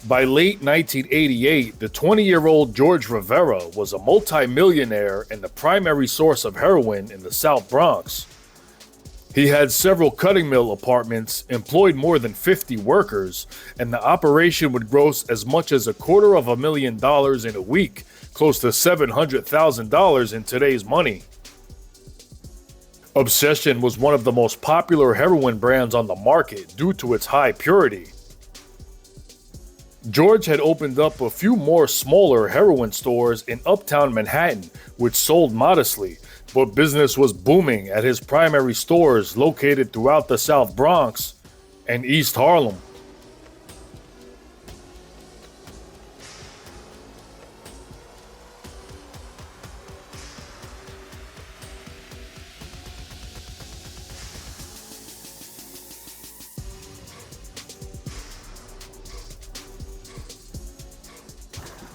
By late 1988, the 20-year-old George Rivera was a multi-millionaire and the primary source of heroin in the South Bronx. He had several cutting mill apartments, employed more than 50 workers, and the operation would gross as much as $250,000 in a week, close to $700,000 in today's money. Obsession was one of the most popular heroin brands on the market due to its high purity. George had opened up a few more smaller heroin stores in uptown Manhattan, which sold modestly, but business was booming at his primary stores located throughout the South Bronx and East Harlem.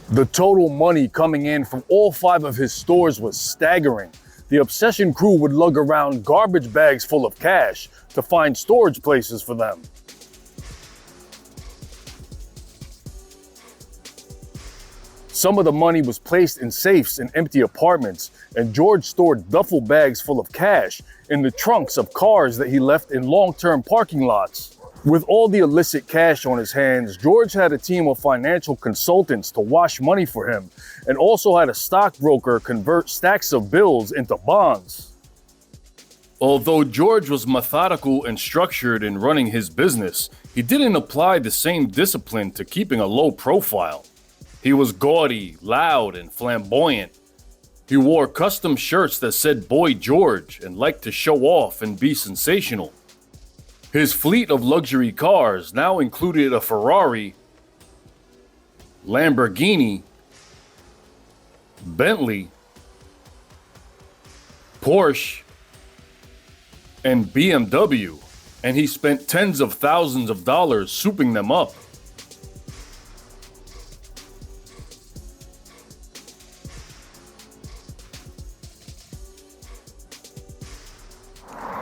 The total money coming in from all 5 of his stores was staggering. The Obsession crew would lug around garbage bags full of cash to find storage places for them. Some of the money was placed in safes in empty apartments, and George stored duffel bags full of cash in the trunks of cars that he left in long-term parking lots. With all the illicit cash on his hands, George had a team of financial consultants to wash money for him, and also had a stockbroker convert stacks of bills into bonds. Although George was methodical and structured in running his business, he didn't apply the same discipline to keeping a low profile. He was gaudy, loud, and flamboyant. He wore custom shirts that said Boy George and liked to show off and be sensational. His fleet of luxury cars now included a Ferrari, Lamborghini, Bentley, Porsche, and BMW, and he spent tens of thousands of dollars souping them up.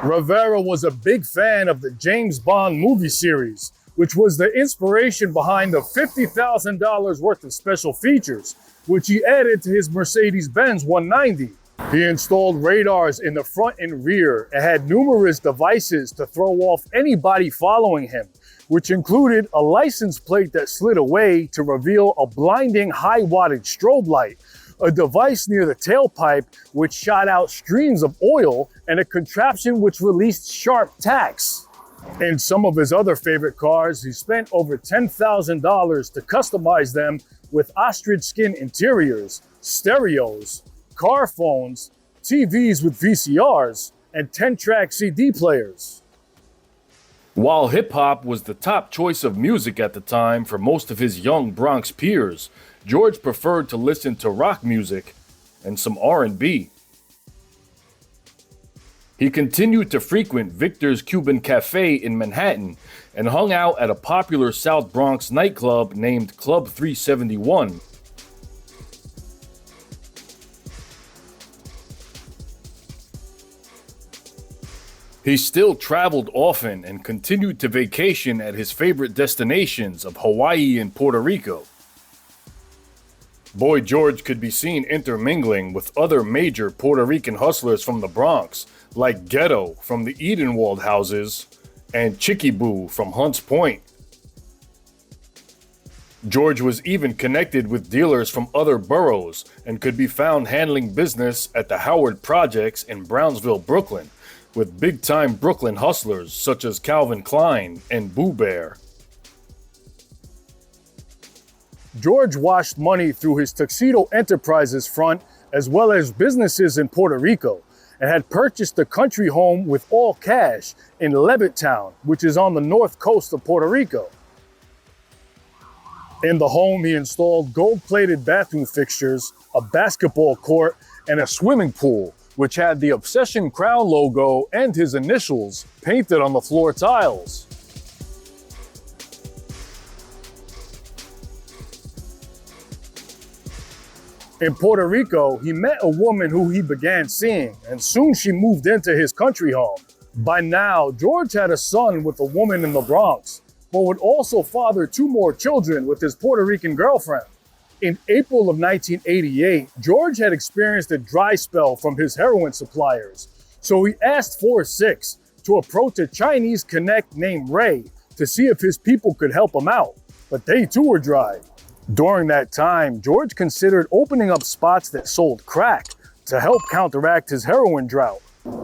Rivera was a big fan of the James Bond movie series, which was the inspiration behind the $50,000 worth of special features, which he added to his Mercedes-Benz 190. He installed radars in the front and rear and had numerous devices to throw off anybody following him, which included a license plate that slid away to reveal a blinding high-wattage strobe light, a device near the tailpipe which shot out streams of oil, and a contraption which released sharp tacks. In some of his other favorite cars, he spent over $10,000 to customize them with ostrich skin interiors, stereos, car phones, TVs with VCRs, and 10-track CD players. While hip-hop was the top choice of music at the time for most of his young Bronx peers, George preferred to listen to rock music and some R&B. He continued to frequent Victor's Cuban Cafe in Manhattan and hung out at a popular South Bronx nightclub named Club 371. He still traveled often and continued to vacation at his favorite destinations of Hawaii and Puerto Rico. Boy George could be seen intermingling with other major Puerto Rican hustlers from the Bronx, like Ghetto from the Edenwald houses and Chicky Boo from Hunts Point. George was even connected with dealers from other boroughs and could be found handling business at the Howard Projects in Brownsville, Brooklyn, with big-time Brooklyn hustlers such as Calvin Klein and Boo Bear. George washed money through his Tuxedo Enterprises front as well as businesses in Puerto Rico, and had purchased a country home with all cash in Levittown, which is on the north coast of Puerto Rico. In the home, he installed gold-plated bathroom fixtures, a basketball court, and a swimming pool, which had the Obsession Crown logo and his initials painted on the floor tiles. In Puerto Rico, he met a woman who he began seeing, and soon she moved into his country home. By now, George had a son with a woman in the Bronx, but would also father 2 more children with his Puerto Rican girlfriend. In April of 1988, George had experienced a dry spell from his heroin suppliers, so he asked 4-6 to approach a Chinese connect named Ray to see if his people could help him out, but they too were dry. During that time, George considered opening up spots that sold crack to help counteract his heroin drought.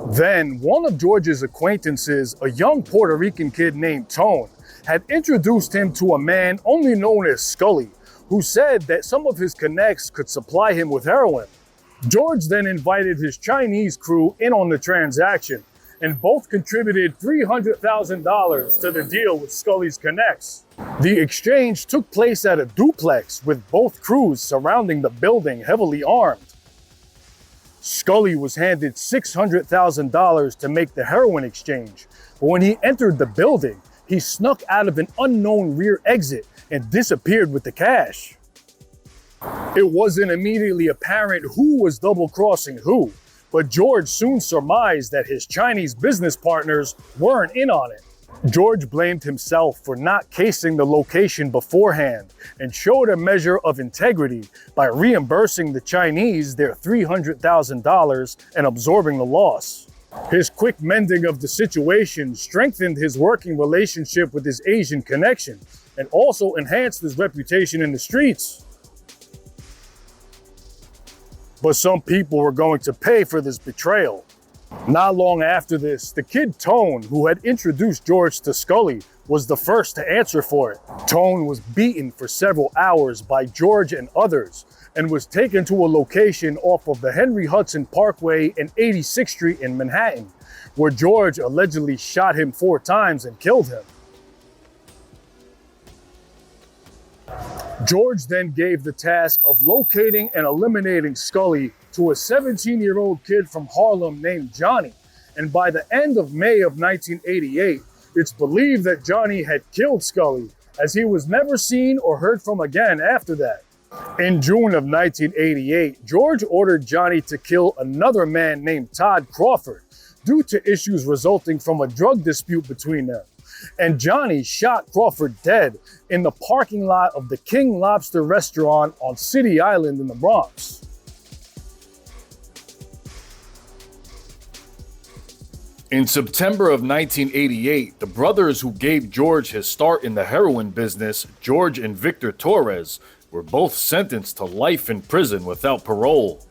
Then, one of George's acquaintances, a young Puerto Rican kid named Tone, had introduced him to a man only known as Scully, who said that some of his connects could supply him with heroin. George then invited his Chinese crew in on the transaction, and both contributed $300,000 to the deal with Scully's connects. The exchange took place at a duplex with both crews surrounding the building heavily armed. Scully was handed $600,000 to make the heroin exchange, but when he entered the building, he snuck out of an unknown rear exit and disappeared with the cash. It wasn't immediately apparent who was double-crossing who, but George soon surmised that his Chinese business partners weren't in on it. George blamed himself for not casing the location beforehand and showed a measure of integrity by reimbursing the Chinese their $300,000 and absorbing the loss. His quick mending of the situation strengthened his working relationship with his Asian connection and also enhanced his reputation in the streets. But some people were going to pay for this betrayal. Not long after this, the kid Tone, who had introduced George to Scully, was the first to answer for it. Tone was beaten for several hours by George and others and was taken to a location off of the Henry Hudson Parkway and 86th Street in Manhattan, where George allegedly shot him 4 times and killed him. George then gave the task of locating and eliminating Scully to a 17-year-old kid from Harlem named Johnny, and by the end of May of 1988, it's believed that Johnny had killed Scully, as he was never seen or heard from again after that. In June of 1988, George ordered Johnny to kill another man named Todd Crawford due to issues resulting from a drug dispute between them. And Johnny shot Crawford dead in the parking lot of the King Lobster restaurant on City Island in the Bronx. In September of 1988, the brothers who gave George his start in the heroin business, George and Victor Torres, were both sentenced to life in prison without parole.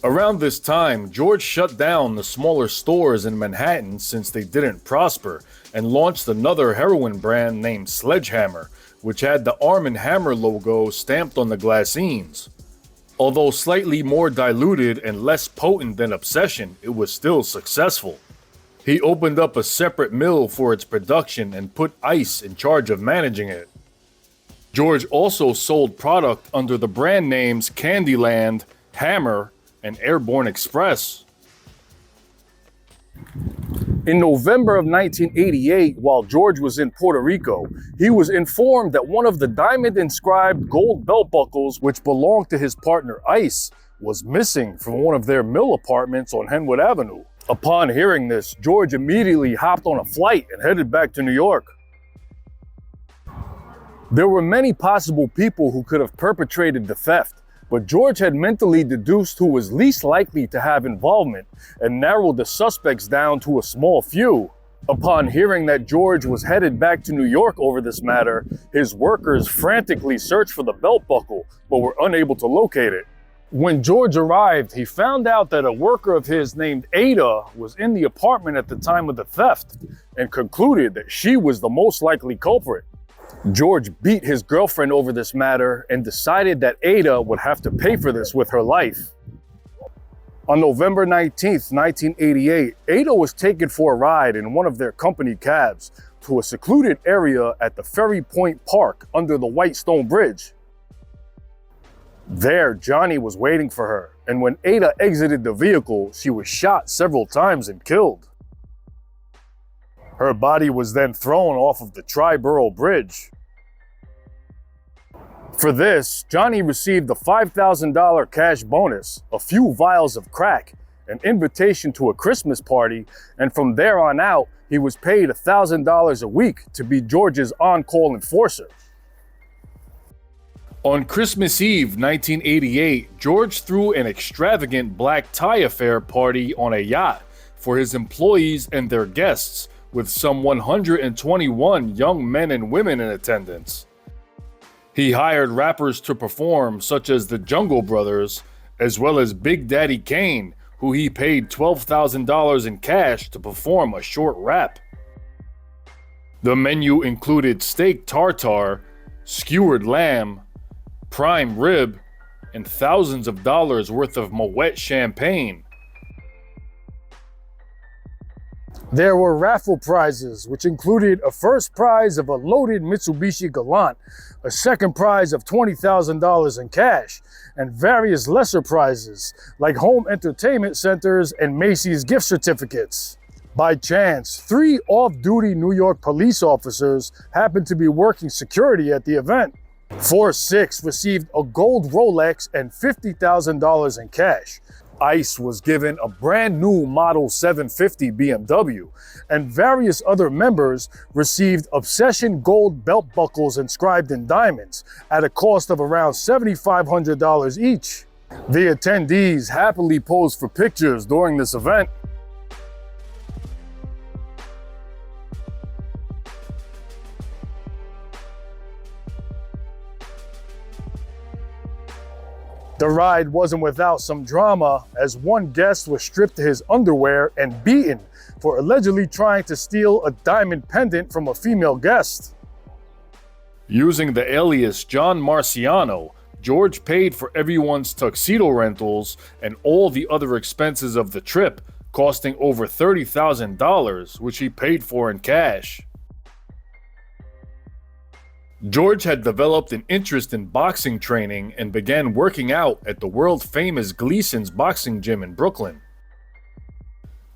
Around this time, George shut down the smaller stores in Manhattan since they didn't prosper and launched another heroin brand named Sledgehammer, which had the Arm & Hammer logo stamped on the glassines. Although slightly more diluted and less potent than Obsession, it was still successful. He opened up a separate mill for its production and put Ice in charge of managing it. George also sold product under the brand names Candyland, Hammer, and Airborne Express. In November of 1988, while George was in Puerto Rico, he was informed that one of the diamond-inscribed gold belt buckles, which belonged to his partner Ice, was missing from one of their mill apartments on Henwood Avenue. Upon hearing this, George immediately hopped on a flight and headed back to New York. There were many possible people who could have perpetrated the theft, but George had mentally deduced who was least likely to have involvement and narrowed the suspects down to a small few. Upon hearing that George was headed back to New York over this matter, his workers frantically searched for the belt buckle, but were unable to locate it. When George arrived, he found out that a worker of his named Ada was in the apartment at the time of the theft and concluded that she was the most likely culprit. George beat his girlfriend over this matter and decided that Ada would have to pay for this with her life. On November 19th, 1988, Ada was taken for a ride in one of their company cabs to a secluded area at the Ferry Point Park under the White Stone Bridge. There, Johnny was waiting for her, and when Ada exited the vehicle, she was shot several times and killed. Her body was then thrown off of the Tri-Borough Bridge. For this, Johnny received a $5,000 cash bonus, a few vials of crack, an invitation to a Christmas party, and from there on out, He was paid $1,000 a week to be George's on-call enforcer. On Christmas Eve 1988, George threw an extravagant black tie affair party on a yacht for his employees and their guests, with some 121 young men and women in attendance. He hired rappers to perform, such as the Jungle Brothers, as well as Big Daddy Kane, who he paid $12,000 in cash to perform a short rap. The menu included steak tartare, skewered lamb, prime rib, and thousands of dollars worth of Moet champagne. There were raffle prizes, which included a first prize of a loaded Mitsubishi Galant, a second prize of $20,000 in cash, and various lesser prizes like home entertainment centers and Macy's gift certificates. By chance, 3 off-duty New York police officers happened to be working security at the event. 4-6 received a gold Rolex and $50,000 in cash. Ice was given a brand new Model 750 BMW, and various other members received Obsession gold belt buckles inscribed in diamonds at a cost of around $7,500 each. The attendees happily posed for pictures during this event. The ride wasn't without some drama, as one guest was stripped to his underwear and beaten for allegedly trying to steal a diamond pendant from a female guest. Using the alias John Marciano, George paid for everyone's tuxedo rentals and all the other expenses of the trip, costing over $30,000, which he paid for in cash. George had developed an interest in boxing training and began working out at the world-famous Gleason's boxing gym in Brooklyn.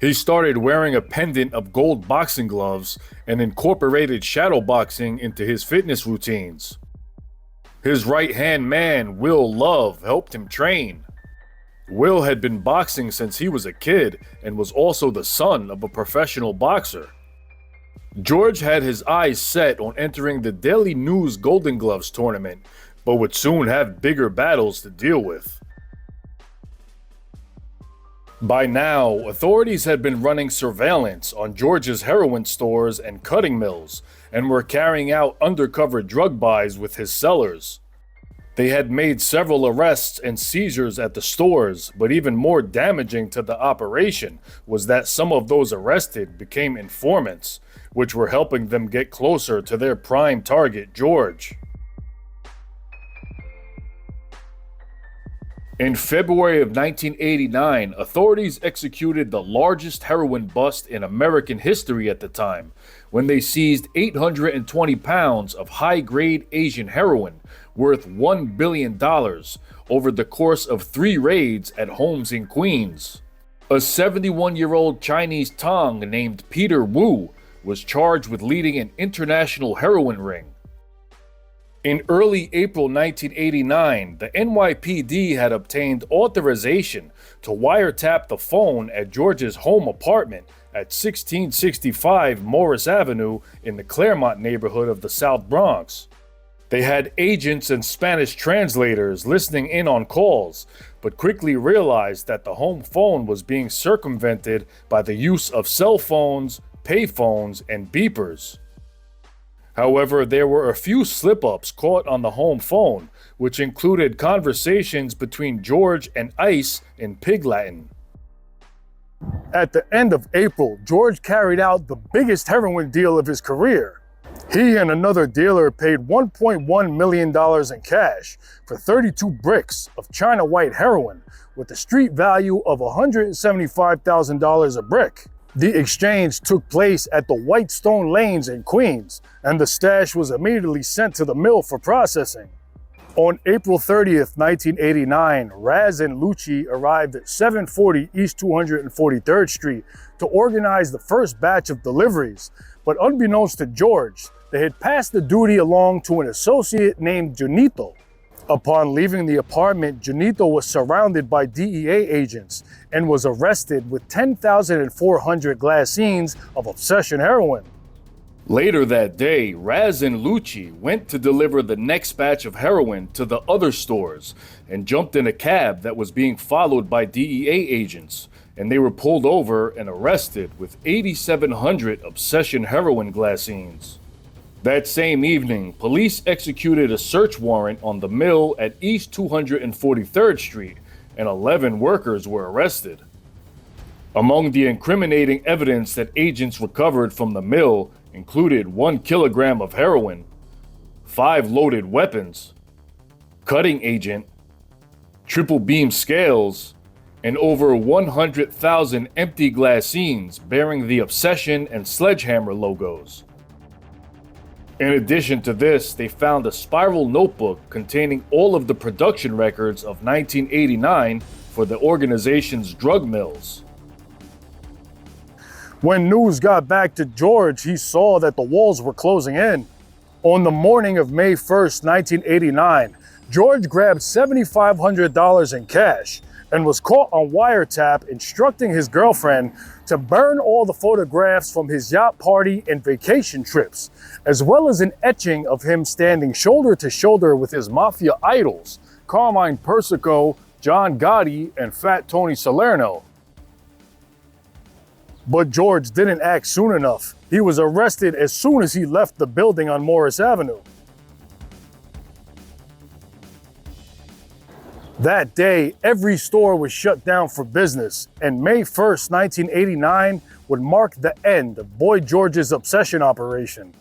He started wearing a pendant of gold boxing gloves and incorporated shadow boxing into his fitness routines. His right-hand man, Will Love, helped him train. Will had been boxing since he was a kid and was also the son of a professional boxer. George had his eyes set on entering the Daily News Golden Gloves tournament, but would soon have bigger battles to deal with. By now, authorities had been running surveillance on George's heroin stores and cutting mills, and were carrying out undercover drug buys with his sellers. They had made several arrests and seizures at the stores, but even more damaging to the operation was that some of those arrested became informants, which were helping them get closer to their prime target, George. In February of 1989, authorities executed the largest heroin bust in American history at the time, when they seized 820 pounds of high-grade Asian heroin worth $1 billion over the course of 3 raids at homes in Queens. A 71-year-old Chinese Tong named Peter Wu was charged with leading an international heroin ring. In early April 1989, the NYPD had obtained authorization to wiretap the phone at George's home apartment at 1665 Morris Avenue in the Claremont neighborhood of the South Bronx. They had agents and Spanish translators listening in on calls, but quickly realized that the home phone was being circumvented by the use of cell phones, payphones, and beepers. However, there were a few slip-ups caught on the home phone, which included conversations between George and Ice in Pig Latin. At the end of April, George carried out the biggest heroin deal of his career. He and another dealer paid $1.1 million in cash for 32 bricks of China white heroin with a street value of $175,000 a brick. The exchange took place at the White Stone Lanes in Queens, and the stash was immediately sent to the mill for processing. On April 30th, 1989, Raz and Lucci arrived at 740 East 243rd Street to organize the first batch of deliveries, but unbeknownst to George, they had passed the duty along to an associate named Junito. Upon leaving the apartment, Junito was surrounded by DEA agents and was arrested with 10,400 glassines of obsession heroin. Later that day, Raz and Lucci went to deliver the next batch of heroin to the other stores and jumped in a cab that was being followed by DEA agents, and they were pulled over and arrested with 8,700 obsession heroin glassines. That same evening, police executed a search warrant on the mill at East 243rd Street, and 11 workers were arrested. Among the incriminating evidence that agents recovered from the mill included 1 kilogram of heroin, 5 loaded weapons, cutting agent, triple beam scales, and over 100,000 empty glassines bearing the Obsession and Sledgehammer logos. In addition to this, they found a spiral notebook containing all of the production records of 1989 for the organization's drug mills. When news got back to George, he saw that the walls were closing in. On the morning of May 1st, 1989, George grabbed $7,500 in cash and was caught on wiretap instructing his girlfriend to burn all the photographs from his yacht party and vacation trips, as well as an etching of him standing shoulder to shoulder with his mafia idols, Carmine Persico, John Gotti, and Fat Tony Salerno. But George didn't act soon enough. He was arrested as soon as he left the building on Morris Avenue. That day, every store was shut down for business, and May 1st, 1989 would mark the end of Boy George's obsession operation.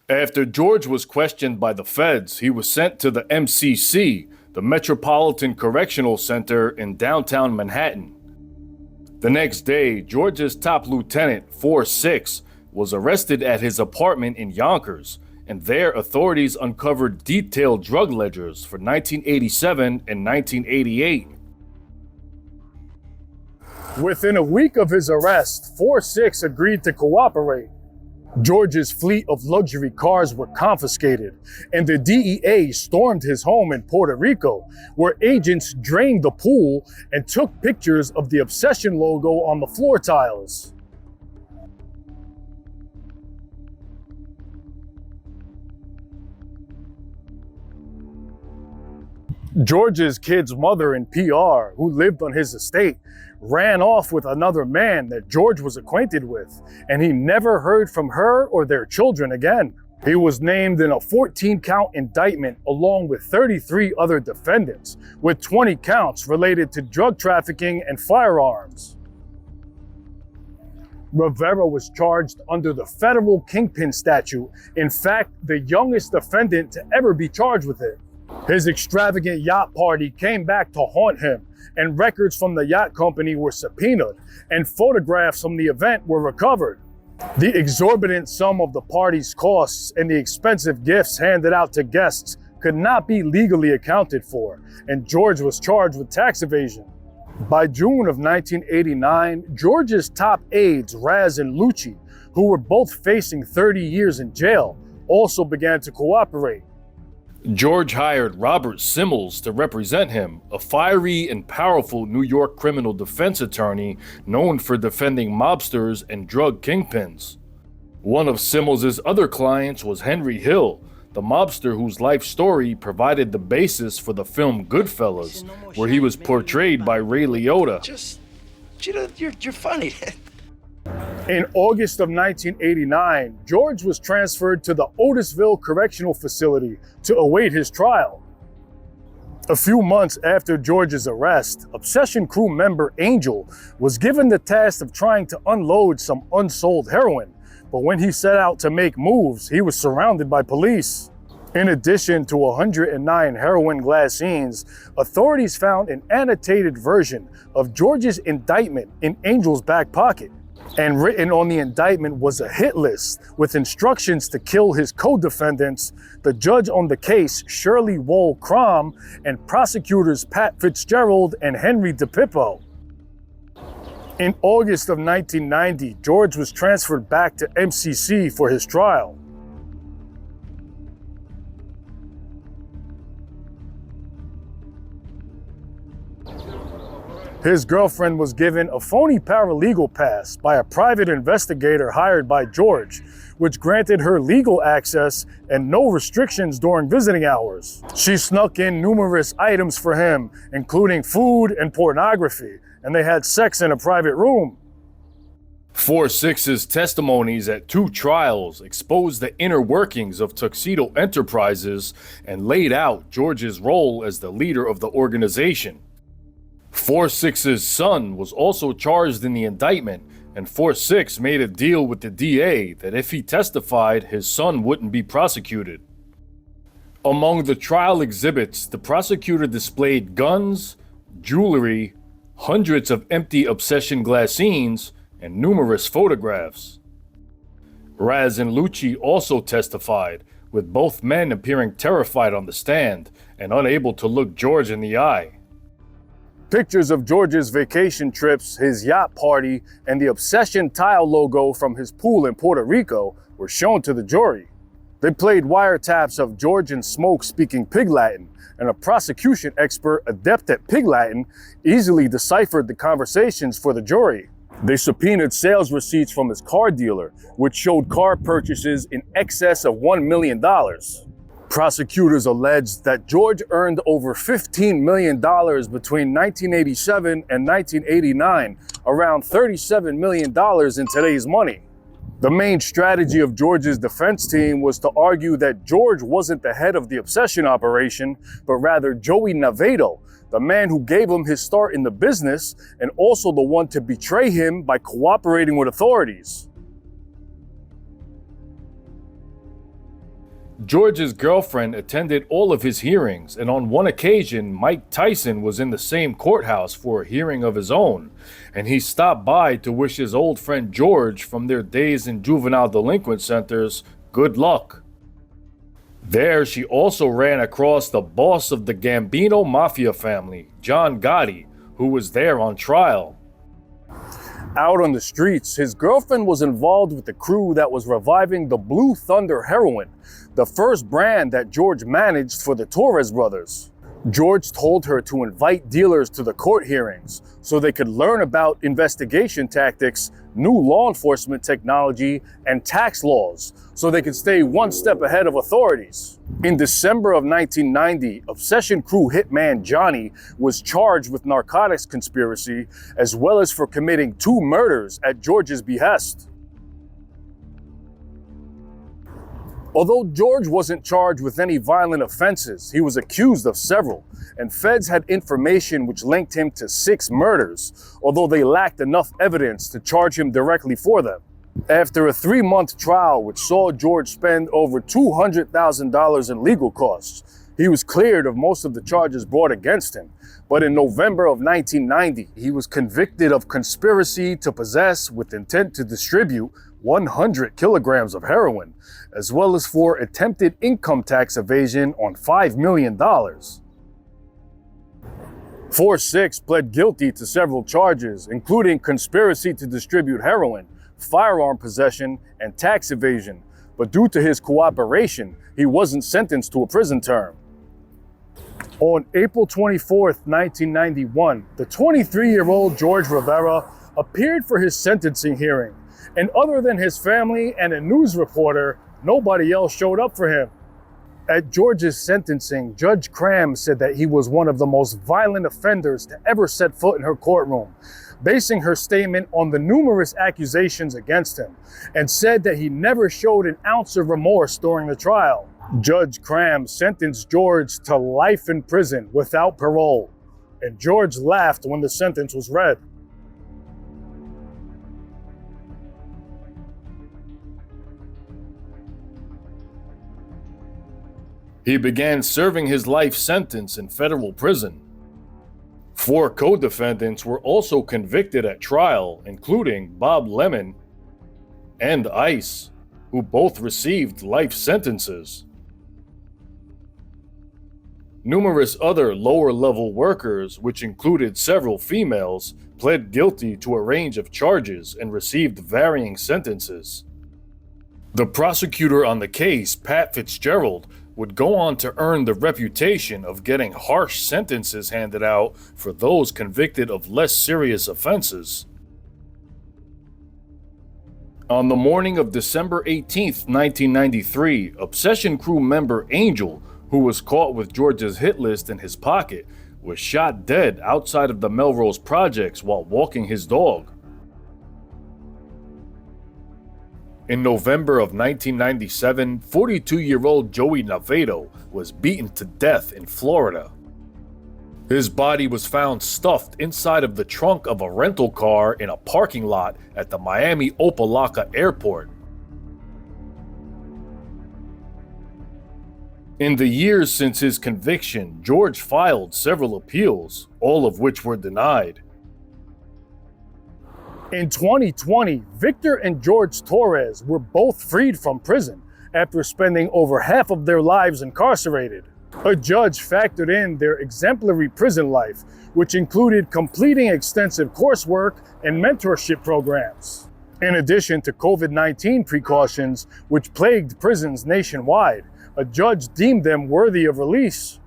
After George was questioned by the feds, he was sent to the MCC, the Metropolitan Correctional Center in downtown Manhattan. The next day, George's top lieutenant, 4-6, was arrested at his apartment in Yonkers, and there authorities uncovered detailed drug ledgers for 1987 and 1988. Within a week of his arrest, 4-6 agreed to cooperate. George's fleet of luxury cars were confiscated, and the DEA stormed his home in Puerto Rico, where agents drained the pool and took pictures of the Obsession logo on the floor tiles. George's kid's mother and PR, who lived on his estate, ran off with another man that George was acquainted with, and he never heard from her or their children again. He was named in a 14-count indictment along with 33 other defendants, with 20 counts related to drug trafficking and firearms. Rivera was charged under the federal Kingpin statute, in fact, the youngest defendant to ever be charged with it. His extravagant yacht party came back to haunt him, and records from the yacht company were subpoenaed, and photographs from the event were recovered. The exorbitant sum of the party's costs and the expensive gifts handed out to guests could not be legally accounted for, and George was charged with tax evasion. By June of 1989, George's top aides, Raz and Lucci, who were both facing 30 years in jail, also began to cooperate. George hired Robert Simmels to represent him, a fiery and powerful New York criminal defense attorney known for defending mobsters and drug kingpins. One of Simmels' other clients was Henry Hill, the mobster whose life story provided the basis for the film Goodfellas, where he was portrayed by Ray Liotta. You're funny. In August of 1989, George was transferred to the Otisville Correctional Facility to await his trial. A few months after George's arrest, Obsession crew member Angel was given the task of trying to unload some unsold heroin, but when he set out to make moves, he was surrounded by police. In addition to 109 heroin glassines, authorities found an annotated version of George's indictment in Angel's back pocket. And written on the indictment was a hit list with instructions to kill his co-defendants, the judge on the case, Shirley Wohl Crom, and prosecutors Pat Fitzgerald and Henry DePippo. In August of 1990, George was transferred back to MCC for his trial. His girlfriend was given a phony paralegal pass by a private investigator hired by George, which granted her legal access and no restrictions during visiting hours. She snuck in numerous items for him, including food and pornography, and they had sex in a private room. 4-6's testimonies at 2 trials exposed the inner workings of Tuxedo Enterprises and laid out George's role as the leader of the organization. 4-6's son was also charged in the indictment, and 4-6 made a deal with the DA that if he testified, his son wouldn't be prosecuted. Among the trial exhibits, the prosecutor displayed guns, jewelry, hundreds of empty obsession glassines, and numerous photographs. Raz and Lucci also testified, with both men appearing terrified on the stand and unable to look George in the eye. Pictures of George's vacation trips, his yacht party, and the Obsession tile logo from his pool in Puerto Rico were shown to the jury. They played wiretaps of George and Smoke speaking Pig Latin, and a prosecution expert adept at Pig Latin easily deciphered the conversations for the jury. They subpoenaed sales receipts from his car dealer, which showed car purchases in excess of $1 million. Prosecutors alleged that George earned over $15 million between 1987 and 1989, around $37 million in today's money. The main strategy of George's defense team was to argue that George wasn't the head of the obsession operation, but rather Joey Navedo, the man who gave him his start in the business and also the one to betray him by cooperating with authorities. George's girlfriend attended all of his hearings, and on one occasion, Mike Tyson was in the same courthouse for a hearing of his own, and he stopped by to wish his old friend George from their days in juvenile delinquent centers good luck. There, she also ran across the boss of the Gambino Mafia family, John Gotti, who was there on trial. Out on the streets, his girlfriend was involved with the crew that was reviving the Blue Thunder heroin, the first brand that George managed for the Torres brothers. George told her to invite dealers to the court hearings so they could learn about investigation tactics, new law enforcement technology, and tax laws so they could stay one step ahead of authorities. In December of 1990, Obsession Crew hitman Johnny was charged with narcotics conspiracy as well as for committing 2 murders at George's behest. Although George wasn't charged with any violent offenses, he was accused of several, and feds had information which linked him to 6 murders, although they lacked enough evidence to charge him directly for them. After a 3-month trial which saw George spend over $200,000 in legal costs, he was cleared of most of the charges brought against him. But in November of 1990, he was convicted of conspiracy to possess with intent to distribute 100 kilograms of heroin, as well as for attempted income tax evasion on $5 million. 4-6 pled guilty to several charges, including conspiracy to distribute heroin, firearm possession, and tax evasion, but due to his cooperation, he wasn't sentenced to a prison term. On April 24, 1991, the 23-year-old George Rivera appeared for his sentencing hearing, and other than his family and a news reporter, nobody else showed up for him. At George's sentencing, Judge Cram said that he was one of the most violent offenders to ever set foot in her courtroom, basing her statement on the numerous accusations against him, and said that he never showed an ounce of remorse during the trial. Judge Cram sentenced George to life in prison without parole, and George laughed when the sentence was read. He began serving his life sentence in federal prison. 4 co-defendants were also convicted at trial, including Bob Lemon and Ice, who both received life sentences. Numerous other lower-level workers, which included several females, pled guilty to a range of charges and received varying sentences. The prosecutor on the case, Pat Fitzgerald, would go on to earn the reputation of getting harsh sentences handed out for those convicted of less serious offenses. On the morning of December 18, 1993, Obsession crew member Angel, who was caught with George's hit list in his pocket, was shot dead outside of the Melrose Projects while walking his dog. In November of 1997, 42-year-old Joey Navedo was beaten to death in Florida. His body was found stuffed inside of the trunk of a rental car in a parking lot at the Miami Opa-locka Airport. In the years since his conviction, George filed several appeals, all of which were denied. In 2020, Victor and George Torres were both freed from prison after spending over half of their lives incarcerated. A judge factored in their exemplary prison life, which included completing extensive coursework and mentorship programs. In addition to COVID-19 precautions, which plagued prisons nationwide, a judge deemed them worthy of release.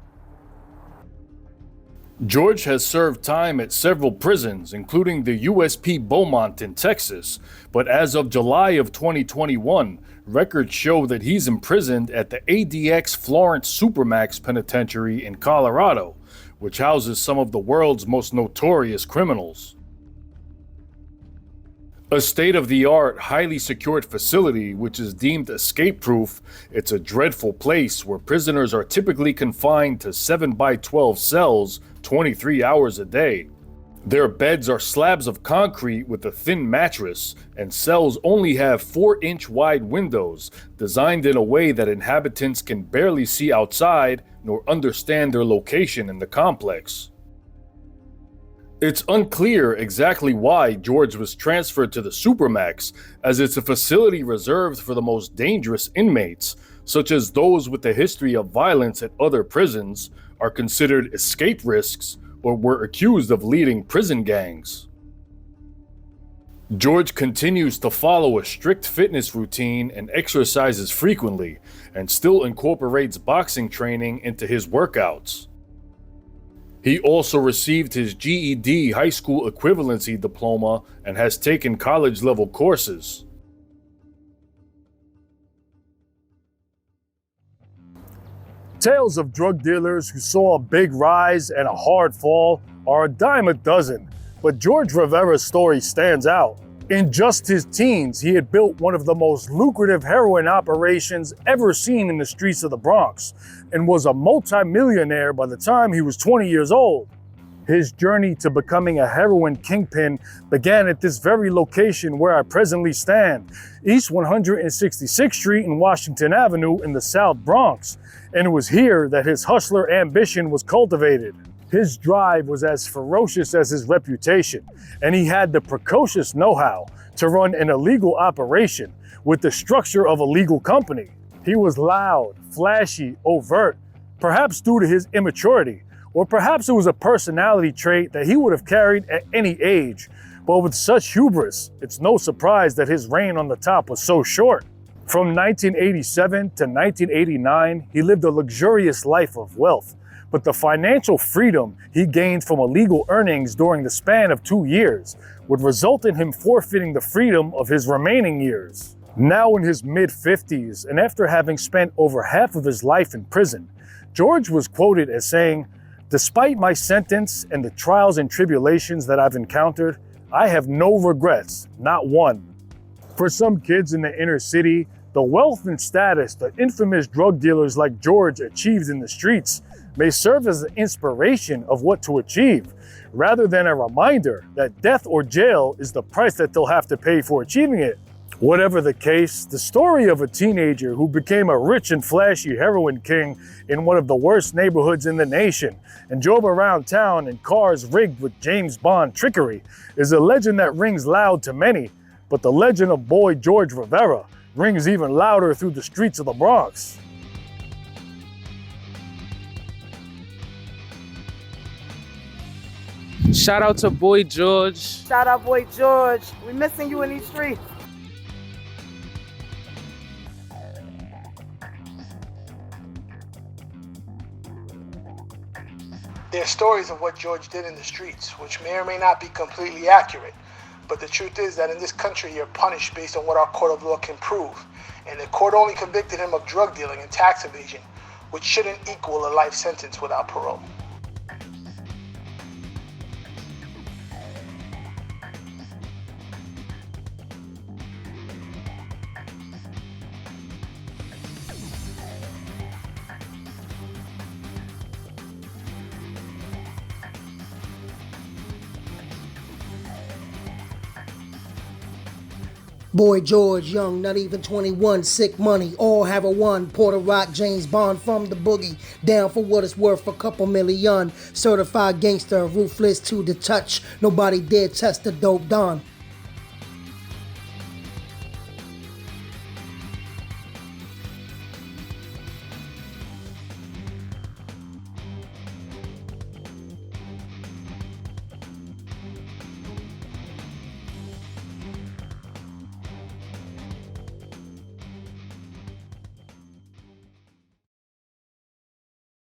George has served time at several prisons, including the USP Beaumont in Texas, but as of July of 2021, records show that he's imprisoned at the ADX Florence Supermax Penitentiary in Colorado, which houses some of the world's most notorious criminals. A state-of-the-art, highly secured facility which is deemed escape-proof, it's a dreadful place where prisoners are typically confined to 7x12 cells 23 hours a day. Their beds are slabs of concrete with a thin mattress, and cells only have 4-inch wide windows, designed in a way that inhabitants can barely see outside nor understand their location in the complex. It's unclear exactly why George was transferred to the Supermax, as it's a facility reserved for the most dangerous inmates, such as those with a history of violence at other prisons, are considered escape risks, or were accused of leading prison gangs. George continues to follow a strict fitness routine and exercises frequently, and still incorporates boxing training into his workouts. He also received his GED high school equivalency diploma and has taken college-level courses. Tales of drug dealers who saw a big rise and a hard fall are a dime a dozen, but George Rivera's story stands out. In just his teens, he had built one of the most lucrative heroin operations ever seen in the streets of the Bronx, and was a multi-millionaire by the time he was 20 years old. His journey to becoming a heroin kingpin began at this very location where I presently stand, East 166th Street and Washington Avenue in the South Bronx, and it was here that his hustler ambition was cultivated. His drive was as ferocious as his reputation, and he had the precocious know-how to run an illegal operation with the structure of a legal company. He was loud, flashy, overt, perhaps due to his immaturity, or perhaps it was a personality trait that he would have carried at any age. But with such hubris, it's no surprise that his reign on the top was so short. From 1987 to 1989, he lived a luxurious life of wealth, but the financial freedom he gained from illegal earnings during the span of 2 years would result in him forfeiting the freedom of his remaining years. Now in his mid-50s, and after having spent over half of his life in prison, George was quoted as saying, "Despite my sentence and the trials and tribulations that I've encountered, I have no regrets, not one." For some kids in the inner city, the wealth and status that infamous drug dealers like George achieved in the streets may serve as an inspiration of what to achieve, rather than a reminder that death or jail is the price that they'll have to pay for achieving it. Whatever the case, the story of a teenager who became a rich and flashy heroin king in one of the worst neighborhoods in the nation and drove around town in cars rigged with James Bond trickery is a legend that rings loud to many, but the legend of Boy George Rivera rings even louder through the streets of the Bronx. Shout out to Boy George. Shout out Boy George. We missing you in these streets. There are stories of what George did in the streets, which may or may not be completely accurate. But the truth is that in this country, you're punished based on what our court of law can prove. And the court only convicted him of drug dealing and tax evasion, which shouldn't equal a life sentence without parole. Boy George, young, not even 21, sick money, all have a one. Puerto Rico, James Bond from the boogie, down for what it's worth, a couple million. Certified gangster, ruthless to the touch, nobody dare test the dope don.